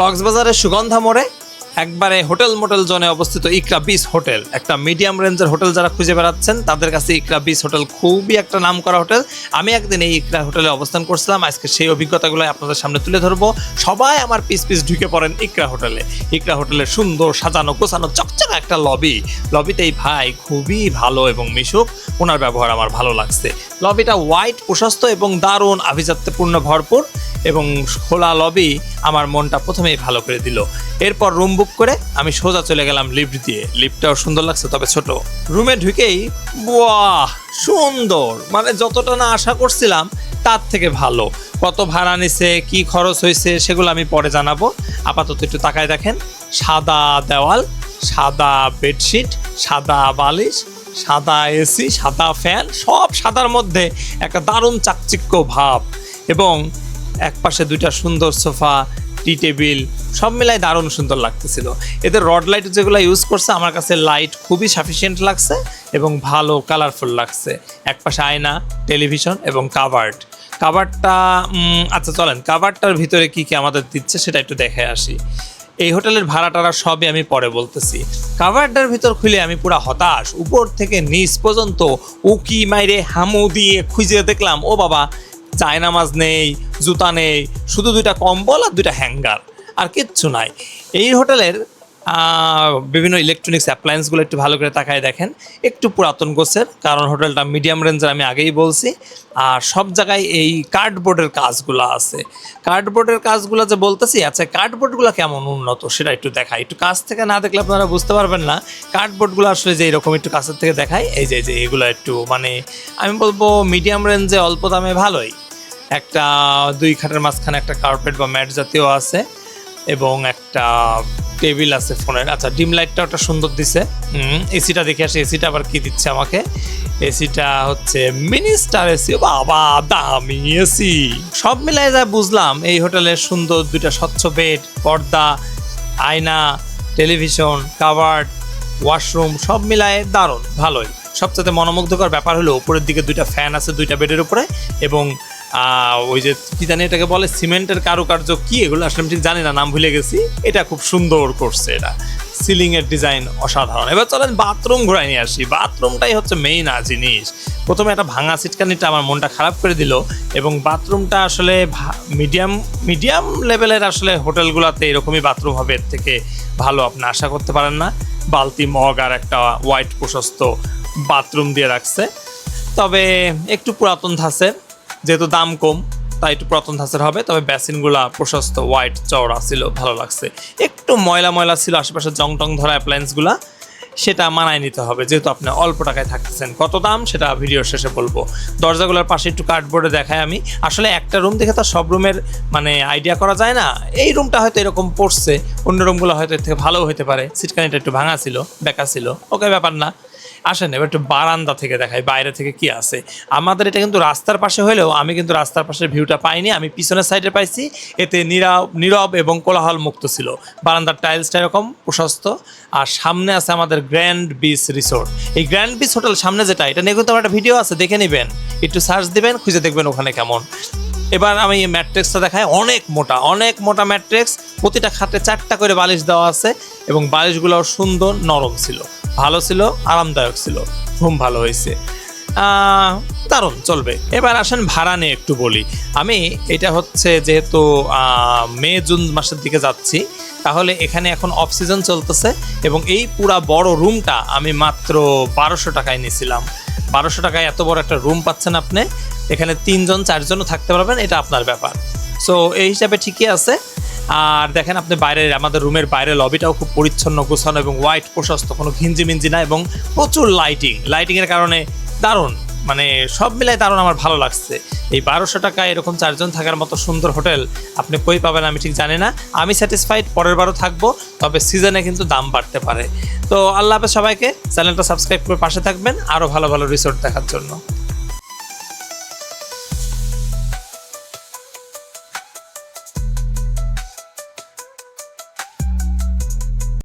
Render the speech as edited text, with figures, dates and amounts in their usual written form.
কক্সবাজারের সুগন্ধা মোড়ে একবারে হোটেল মোটেল জোনে অবস্থিত ইকরা বিচ হোটেল, একটা মিডিয়াম রেঞ্জের হোটেল যারা খুঁজে বেড়াচ্ছেন তাদের কাছে ইকরা বিচ হোটেল খুবই একটা নাম করা হোটেল। আমি একদিন এই ইকরা হোটেলে অবস্থান করছিলাম, আজকে সেই অভিজ্ঞতাগুলো আপনাদের সামনে তুলে ধরবো। সবাই আমার পিস ঢুকে পড়েন ইকরা হোটেলে। ইকরা হোটেলের সুন্দর সাজানো গোছানো চকচকা একটা লবিতে এই ভাই খুবই ভালো এবং মিশুক, ওনার ব্যবহার আমার ভালো লাগছে। লবিটা হোয়াইট প্রশস্ত এবং দারুণ আভিজাত্যপূর্ণ ভরপুর এবং খোলা লবি আমার মনটা প্রথমেই ভালো করে দিল। এরপর রুম বুক করে আমি সোজা চলে গেলাম লিফট দিয়ে। লিফটটাও সুন্দর লাগছে, তবে ছোট। রুমে ঢুকেই বাহ সুন্দর, মানে যতটা না আশা করছিলাম তার থেকে ভালো। কত ভাড়া নিছে, কি খরচ হয়েছে সেগুলো আমি পরে জানাবো। আপাতত একটু তাকায় দেখেন, সাদা দেওয়াল, সাদা বেডশিট, সাদা বালিশ, সাদা এসি, সাদা ফ্যান, সব সাদার মধ্যে একটা দারুণ চাকচিক্য ভাব এবং একপাশে দুইটা সুন্দর সোফা, টি টেবিল, সব মিলাই দারুণ সুন্দর লাগতেছিল। এদের রড লাইট যেগুলো ইউজ করছে আমার কাছে লাইট খুবই সাফিসিয়েন্ট লাগছে এবং ভালো কালারফুল লাগছে। একপাশে আয়না, টেলিভিশন এবং কাভারটা আচ্ছা চলেন কাভারটার ভিতরে কি কি আমাদের দিচ্ছে সেটা একটু দেখে আসি। এই হোটেলের ভাড়াটারা সবই আমি পরে বলতেছি। কাভারটার ভিতর খুলে আমি পুরো হতাশ। উপর থেকে নিচ পর্যন্ত উকি মাইরে হামু দিয়ে খুঁজে দেখলাম, ও বাবা, জায়নামাজ নেই, জুতা নেই, শুধু দুইটা কম্বল আর দুইটা হ্যাঙ্গার, আর কিচ্ছু নাই। এই হোটেলের বিভিন্ন ইলেকট্রনিক্স অ্যাপ্লায়েন্সগুলো একটু ভালো করে তাকায় দেখেন, একটু পুরাতন গোছের, কারণ হোটেলটা মিডিয়াম রেঞ্জের আমি আগেই বলছি। আর সব জায়গায় এই কার্ডবোর্ডের কাজগুলো আছে। কার্ডবোর্ডের কাজগুলো যে বলতেছি, আচ্ছা কার্ডবোর্ডগুলো কেমন উন্নত সেটা একটু দেখাই। একটু কাছ থেকে না দেখলে আপনারা বুঝতে পারবেন না। কার্ডবোর্ডগুলো আসলে যে এরকম একটু কাছের থেকে দেখাই, এই যে এগুলো একটু মানে আমি বলবো মিডিয়াম রেঞ্জে অল্প দামে ভালোই। একটা 2 খাটের মাঝখানে একটা কার্পেট বা ম্যাট জাতীয় আছে এবং একটা টেবিল আছে ফোনের। আচ্ছা ডিম লাইটটা ওটা সুন্দর দিছে। এসিটা দেখে আসি, এসিটা আবার কি দিচ্ছে আমাকে। এসিটা হচ্ছে মিনিস্টার এসি, বাবা দামি এসি। সব মিলাই যা বুঝলাম এই হোটেলের সুন্দর দুইটা স্বচ্ছ বেড, পর্দা, আয়না, টেলিভিশন, কাভার্ড, ওয়াশরুম, সব মিলায়ে দারুণ ভালোই। সবচেয়ে মনোমুগ্ধকর ব্যাপার হলো উপরের দিকে দুইটা ফ্যান আছে দুইটা বেডের উপরে এবং ওই যে কি জানি এটাকে বলে সিমেন্টের কারুকার্য কি, এগুলো আসলে আমি ঠিক জানি না, নাম ভুলে গেছি। এটা খুব সুন্দর করছে, এটা সিলিংয়ের ডিজাইন অসাধারণ। এবার চলেন বাথরুম ঘুরাই নিয়ে আসি। বাথরুমটাই হচ্ছে মেইন জিনিস। প্রথমে একটা ভাঙা সিটকানিটা আমার মনটা খারাপ করে দিল এবং বাথরুমটা আসলে মিডিয়াম লেভেলের আসলে হোটেলগুলোতে এরকমই বাথরুম হবে, এর থেকে ভালো আপনি আশা করতে পারেন না। বালতি, মগ আর একটা হোয়াইট প্রশস্ত বাথরুম দিয়ে রাখছে, তবে একটু পুরাতন ধাঁচের, যেহেতু দাম কম তাই একটু পুরাতন ধাঁচের হবে। তবে বেসিনগুলা প্রশস্ত হোয়াইট চওড়া ছিল, ভালো লাগছে। একটু ময়লা ছিল আশেপাশে জং টং ধরা অ্যাপ্লায়েন্সগুলা, সেটা মানায় নিতে হবে যেহেতু আপনি অল্প টাকায় থাকতেছেন। কত দাম সেটা ভিডিওর শেষে বলবো। দরজাগুলোর পাশে একটু কার্ডবোর্ডে দেখায় আমি। আসলে একটা রুম দেখে তো সব রুমের মানে আইডিয়া করা যায় না। এই রুমটা হয়তো এরকম পড়ছে, অন্য রুমগুলো হয়তো এর থেকে ভালোও হতে পারে। সিটকানিটা একটু ভাঙা ছিল, বেঁকা ছিল, ওকে ব্যাপার না। আসেন এবার একটু বারান্দা থেকে দেখাই বাইরে থেকে কি আছে। আমাদের এটা কিন্তু রাস্তার পাশে হলেও আমি কিন্তু রাস্তার পাশের ভিউটা পাইনি, আমি পিছনের সাইডে পাইছি। এতে নীরব এবং কোলাহল মুক্ত ছিল। বারান্দার টাইলসটা এরকম প্রশস্ত। আর সামনে আছে আমাদের গ্র্যান্ড বিচ রিসোর্ট। এই গ্র্যান্ড বিচ হোটেল সামনে যেটা, এটা নিয়ে কিন্তু আমার একটা ভিডিও আছে, দেখে নেবেন, একটু সার্চ দিবেন, খুঁজে দেখবেন ওখানে কেমন। এবার আমি এই ম্যাট্রিক্সটা দেখাই, অনেক মোটা ম্যাট্রিক্স। প্রতিটা খাটে 4টা করে বালিশ দেওয়া আছে এবং বালিশগুলোও সুন্দর নরম ছিল, ভালো ছিল, আরামদায়ক ছিল, ঘুম ভালো হয়েছে, দারুণ চলবে। এবার আসেন ভাড়া নিয়ে একটু বলি। আমি এটা হচ্ছে যেহেতু মে জুন মাসের দিকে যাচ্ছি, তাহলে এখানে এখন অফ সিজন চলতেছে এবং এই পুরা বড় রুমটা আমি মাত্র 1200 টাকায় নিয়েছিলাম। 1200 টাকায় এত বড় একটা রুম পাচ্ছেন আপনি। এখানে 3জন 4জনও থাকতে পারবেন, এটা আপনার ব্যাপার। সো এই হিসাবে ঠিকই আছে। আর দেখেন আপনি বাইরের আমাদের রুমের বাইরে লবিটাও খুব পরিচ্ছন্ন, গোছানো এবং হোয়াইট প্রশস্ত, কোনো ঘিঞ্জি না এবং প্রচুর লাইটিংয়ের কারণে দারুণ, মানে সব মিলাই দারুণ, আমার ভালো লাগছে। এই 1200 টাকায় এরকম 4জন থাকার মতো সুন্দর হোটেল আপনি কই পাবেন আমি ঠিক জানি না। আমি স্যাটিসফাইড, পরের বারও থাকবো, তবে সিজনে কিন্তু দাম বাড়তে পারে। তো আল্লাহ হাফেজ সবাইকে। চ্যানেলটা সাবস্ক্রাইব করে পাশে থাকবেন আরও ভালো রিসোর্ট দেখার জন্য।